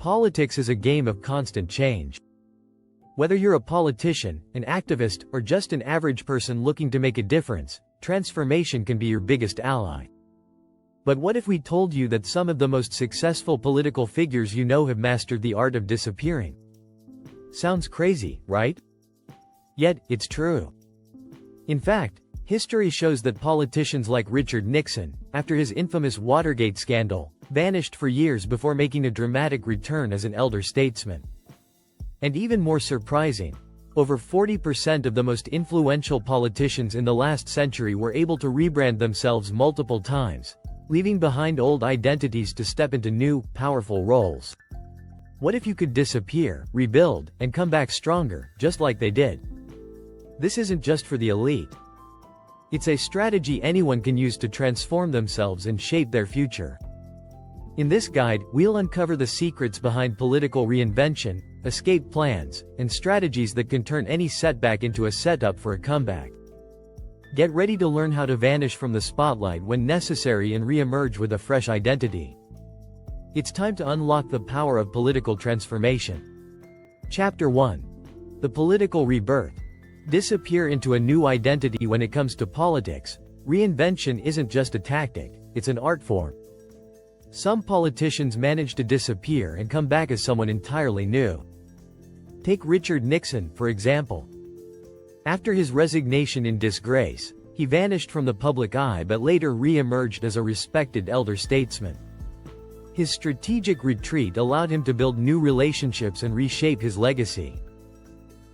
Politics is a game of constant change. Whether you're a politician, an activist, or just an average person looking to make a difference, transformation can be your biggest ally. But what if we told you that some of the most successful political figures you know have mastered the art of disappearing? Sounds crazy, right? Yet, it's true. In fact, history shows that politicians like Richard Nixon, after his infamous Watergate scandal, vanished for years before making a dramatic return as an elder statesman. And even more surprising, over 40% of the most influential politicians in the last century were able to rebrand themselves multiple times, leaving behind old identities to step into new, powerful roles. What if you could disappear, rebuild, and come back stronger, just like they did? This isn't just for the elite. It's a strategy anyone can use to transform themselves and shape their future. In this guide, we'll uncover the secrets behind political reinvention, escape plans, and strategies that can turn any setback into a setup for a comeback. Get ready to learn how to vanish from the spotlight when necessary and re-emerge with a fresh identity. It's time to unlock the power of political transformation. Chapter 1. The Political Rebirth. Disappear into a new identity. When it comes to politics, reinvention isn't just a tactic, it's an art form. Some politicians manage to disappear and come back as someone entirely new. Take Richard Nixon, for example. After his resignation in disgrace, he vanished from the public eye but later re-emerged as a respected elder statesman. His strategic retreat allowed him to build new relationships and reshape his legacy.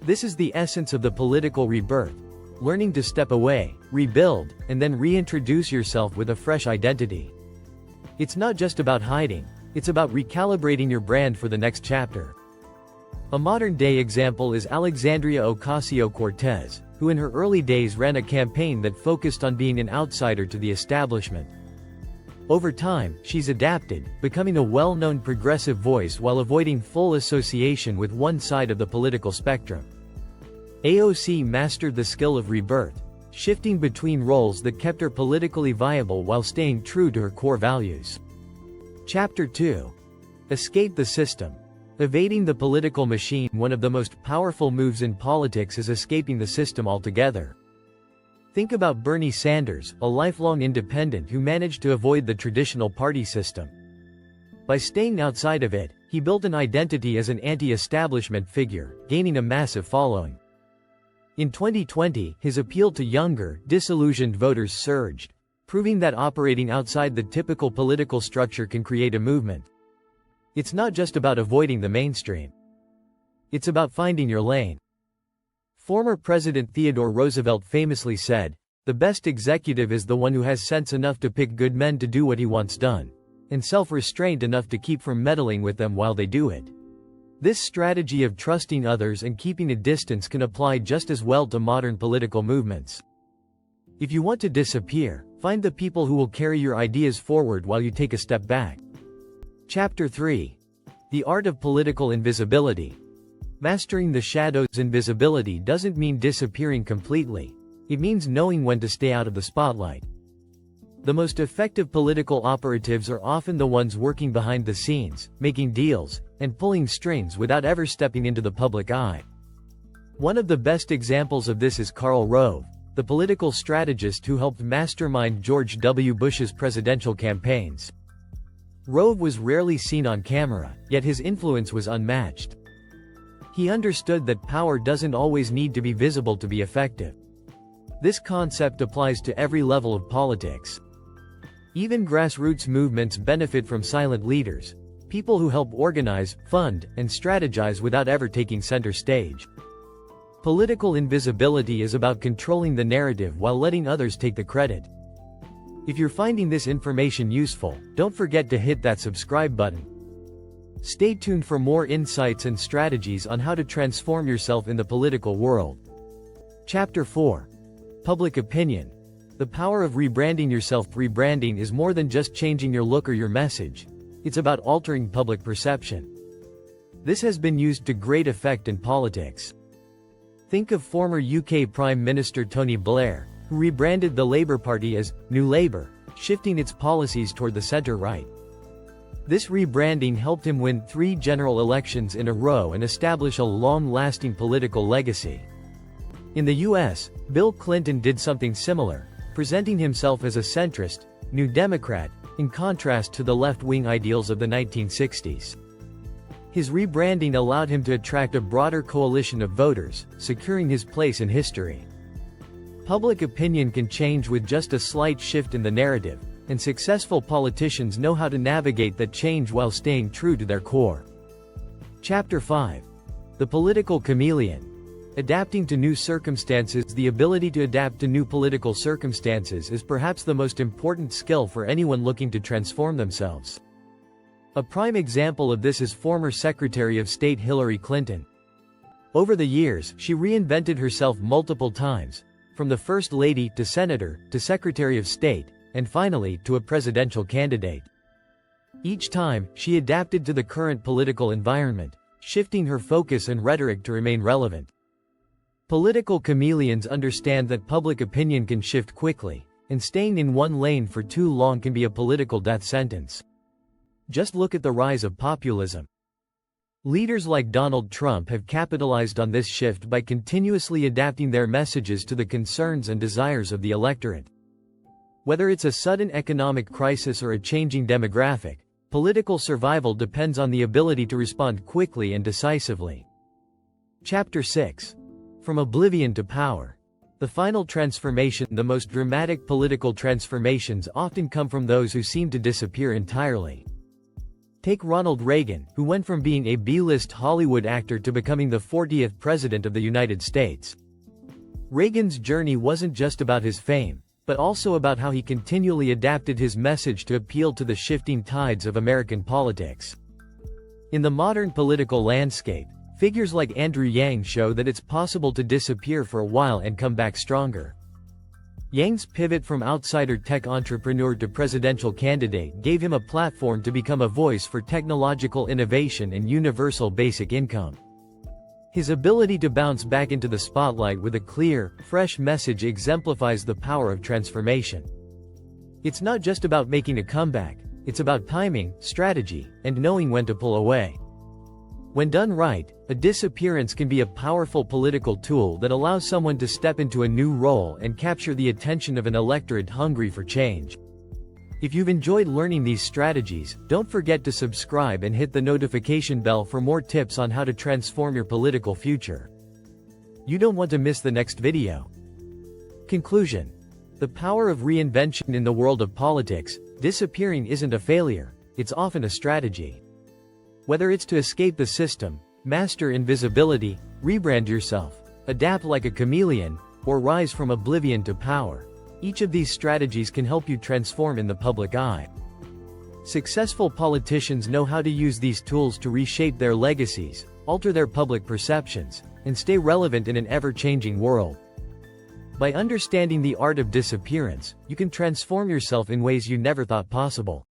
This is the essence of the political rebirth: learning to step away, rebuild, and then reintroduce yourself with a fresh identity. It's not just about hiding, it's about recalibrating your brand for the next chapter. A modern-day example is Alexandria Ocasio-Cortez, who in her early days ran a campaign that focused on being an outsider to the establishment. Over time, she's adapted, becoming a well-known progressive voice while avoiding full association with one side of the political spectrum. AOC mastered the skill of rebirth, shifting between roles that kept her politically viable while staying true to her core values. Chapter 2. Escape the system. Evading the political machine. One of the most powerful moves in politics is escaping the system altogether. Think about Bernie Sanders, a lifelong independent who managed to avoid the traditional party system. By staying outside of it, he built an identity as an anti-establishment figure, gaining a massive following. In 2020, his appeal to younger, disillusioned voters surged, proving that operating outside the typical political structure can create a movement. It's not just about avoiding the mainstream. It's about finding your lane. Former President Theodore Roosevelt famously said, "The best executive is the one who has sense enough to pick good men to do what he wants done, and self-restraint enough to keep from meddling with them while they do it." This strategy of trusting others and keeping a distance can apply just as well to modern political movements. If you want to disappear, find the people who will carry your ideas forward while you take a step back. Chapter 3. The Art of Political Invisibility. Mastering the shadows. Invisibility doesn't mean disappearing completely. It means knowing when to stay out of the spotlight. The most effective political operatives are often the ones working behind the scenes, making deals, and pulling strings without ever stepping into the public eye. One of the best examples of this is Karl Rove, the political strategist who helped mastermind George W. Bush's presidential campaigns. Rove was rarely seen on camera, yet his influence was unmatched. He understood that power doesn't always need to be visible to be effective. This concept applies to every level of politics. Even grassroots movements benefit from silent leaders, people who help organize, fund, and strategize without ever taking center stage. Political invisibility is about controlling the narrative while letting others take the credit. If you're finding this information useful, don't forget to hit that subscribe button. Stay tuned for more insights and strategies on how to transform yourself in the political world. Chapter 4. Public Opinion. The power of rebranding yourself. Rebranding is more than just changing your look or your message. It's about altering public perception. This has been used to great effect in politics. Think of former UK Prime Minister Tony Blair, who rebranded the Labour Party as New Labour, shifting its policies toward the centre-right. This rebranding helped him win 3 general elections in a row and establish a long-lasting political legacy. In the US, Bill Clinton did something similar, presenting himself as a centrist, New Democrat, in contrast to the left-wing ideals of the 1960s. His rebranding allowed him to attract a broader coalition of voters, securing his place in history. Public opinion can change with just a slight shift in the narrative, and successful politicians know how to navigate that change while staying true to their core. Chapter 5. The Political Chameleon. Adapting to new circumstances. The ability to adapt to new political circumstances is perhaps the most important skill for anyone looking to transform themselves. A prime example of this is former Secretary of State Hillary Clinton. Over the years, she reinvented herself multiple times, from the First Lady to Senator to Secretary of State, and finally to a presidential candidate. Each time, she adapted to the current political environment, shifting her focus and rhetoric to remain relevant. Political chameleons understand that public opinion can shift quickly, and staying in one lane for too long can be a political death sentence. Just look at the rise of populism. Leaders like Donald Trump have capitalized on this shift by continuously adapting their messages to the concerns and desires of the electorate. Whether it's a sudden economic crisis or a changing demographic, political survival depends on the ability to respond quickly and decisively. Chapter 6. From Oblivion to Power. The final transformation. The most dramatic political transformations often come from those who seem to disappear entirely. Take Ronald Reagan, who went from being a B-list Hollywood actor to becoming the 40th President of the United States. Reagan's journey wasn't just about his fame, but also about how he continually adapted his message to appeal to the shifting tides of American politics. In the modern political landscape, figures like Andrew Yang show that it's possible to disappear for a while and come back stronger. Yang's pivot from outsider tech entrepreneur to presidential candidate gave him a platform to become a voice for technological innovation and universal basic income. His ability to bounce back into the spotlight with a clear, fresh message exemplifies the power of transformation. It's not just about making a comeback, it's about timing, strategy, and knowing when to pull away. When done right, a disappearance can be a powerful political tool that allows someone to step into a new role and capture the attention of an electorate hungry for change. If you've enjoyed learning these strategies, don't forget to subscribe and hit the notification bell for more tips on how to transform your political future. You don't want to miss the next video. Conclusion. The power of reinvention in the world of politics. Disappearing isn't a failure, it's often a strategy. Whether it's to escape the system, master invisibility, rebrand yourself, adapt like a chameleon, or rise from oblivion to power, each of these strategies can help you transform in the public eye. Successful politicians know how to use these tools to reshape their legacies, alter their public perceptions, and stay relevant in an ever-changing world. By understanding the art of disappearance, you can transform yourself in ways you never thought possible.